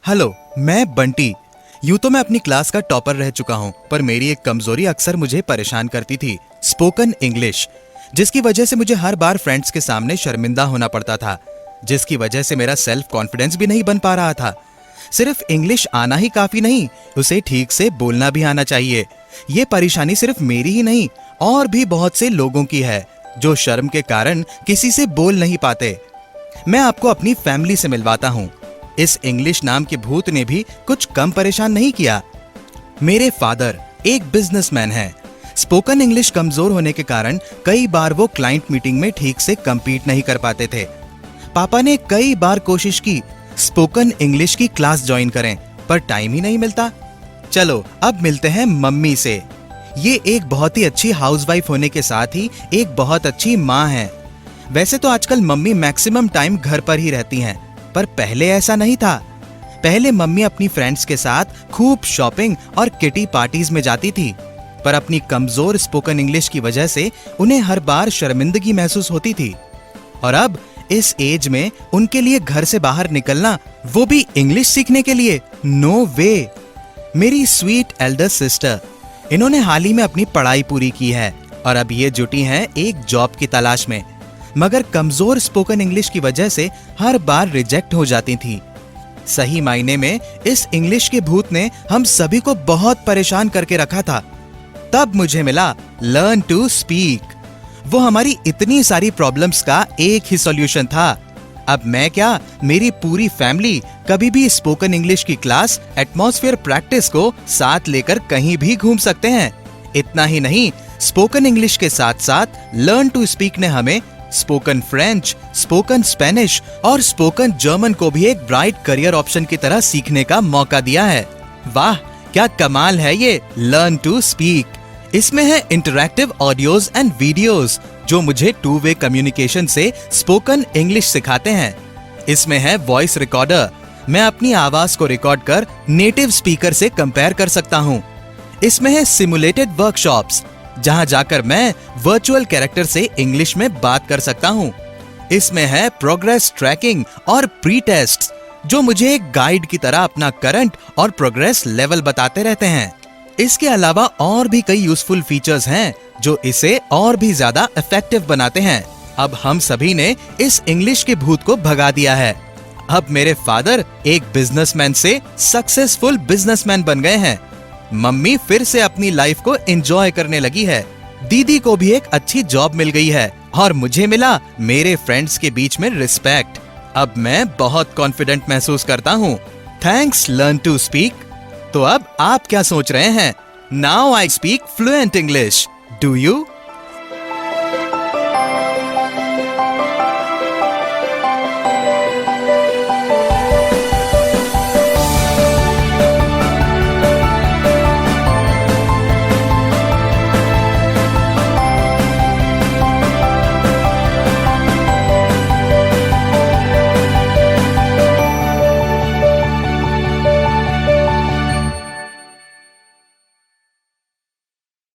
Hello, मैं बंटी। यूं तो मैं अपनी क्लास का टॉपर रह चुका हूं, पर मेरी एक कमजोरी अक्सर मुझे परेशान करती थी, स्पोकन इंग्लिश, जिसकी वजह से मुझे हर बार फ्रेंड्स के सामने शर्मिंदा होना पड़ता था, जिसकी वजह से मेरा सेल्फ कॉन्फिडेंस भी नहीं बन पा रहा था। सिर्फ इंग्लिश आना ही काफी नहीं, उसे ठीक से बोलना भी आना चाहिए। ये परेशानी सिर्फ मेरी ही नहीं, और भी बहुत से लोगों की है, जो शर्म के कारण किसी से बोल नहीं पाते। मैं आपको अपनी फैमिली से मिलवाता हूँ। इस इंग्लिश नाम के भूत ने भी कुछ कम परेशान नहीं किया। मेरे फादर एक बिजनेसमैन हैं। स्पोकन इंग्लिश कमजोर होने के कारण कई बार वो क्लाइंट मीटिंग में ठीक से compete नहीं कर पाते थे। पापा ने कई बार कोशिश की स्पोकन इंग्लिश की क्लास ज्वाइन करें, पर टाइम ही नहीं मिलता। चलो अब मिलते हैं मम्मी से। ये एक बहुत ही अच्छी हाउसवाइफ होने के साथ ही एक बहुत अच्छी माँ है। वैसे तो आजकल मम्मी मैक्सिमम टाइम घर पर ही रहती हैं, पर पहले ऐसा नहीं था। पहले मम्मी अपनी फ्रेंड्स के साथ खूब शॉपिंग और किटी पार्टीज में जाती थी, पर अपनी कमजोर स्पोकन इंग्लिश की वजह से उन्हें हर बार शर्मिंदगी महसूस होती थी। और अब इस एज में उनके लिए घर से बाहर निकलना, वो भी इंग्लिश सीखने के लिए, नो वे। मेरी स्वीट एल्डर सिस्टर, इन्होंने हाल ही में अपनी पढ़ाई पूरी की है और अब ये जुटी हैं एक जॉब की तलाश में, मगर कमजोर स्पोकन इंग्लिश की वजह से हर बार रिजेक्ट हो जाती थी। सही मायने में इस इंग्लिश के भूत ने हम सभी को बहुत परेशान करके रखा था। तब मुझे मिला लर्न टू स्पीक। वो हमारी इतनी सारी प्रॉब्लम्स का एक ही सॉल्यूशन था। अब मैं क्या, मेरी पूरी फैमिली कभी भी स्पोकन इंग्लिश की क्लास, एटमॉस्फेयर प्रैक्टिस को साथ लेकर कहीं भी घूम सकते हैं। इतना ही नहीं, स्पोकन इंग्लिश के साथ साथ लर्न टू स्पीक ने हमें स्पोकन फ्रेंच, स्पोकन स्पेनिश और स्पोकन जर्मन को भी एक ब्राइट करियर ऑप्शन की तरह सीखने का मौका दिया है। वाह, क्या कमाल है ये लर्न टू स्पीक। इसमें है इंटरैक्टिव ऑडियोज एंड वीडियोस, जो मुझे टू वे कम्युनिकेशन से स्पोकन इंग्लिश सिखाते हैं। इसमें है वॉइस रिकॉर्डर, मैं अपनी आवाज को रिकॉर्ड कर नेटिव स्पीकर से कंपेयर कर सकता हूँ। इसमें है सिमुलेटेड वर्कशॉप्स, जहां जाकर मैं वर्चुअल कैरेक्टर से इंग्लिश में बात कर सकता हूं। इसमें है प्रोग्रेस ट्रैकिंग और प्री टेस्ट, जो मुझे एक गाइड की तरह अपना करंट और प्रोग्रेस लेवल बताते रहते हैं। इसके अलावा और भी कई यूजफुल फीचर्स हैं, जो इसे और भी ज्यादा इफेक्टिव बनाते हैं। अब हम सभी ने इस इंग्लिश के भूत को भगा दिया है। अब मेरे फादर एक बिजनेसमैन से सक्सेसफुल बिजनेसमैन बन गए हैं। मम्मी फिर से अपनी लाइफ को एंजॉय करने लगी है। दीदी को भी एक अच्छी जॉब मिल गई है और मुझे मिला मेरे फ्रेंड्स के बीच में रिस्पेक्ट। अब मैं बहुत कॉन्फिडेंट महसूस करता हूँ। Thanks learn to speak. तो अब आप क्या सोच रहे हैं? Now I speak fluent English. Do you?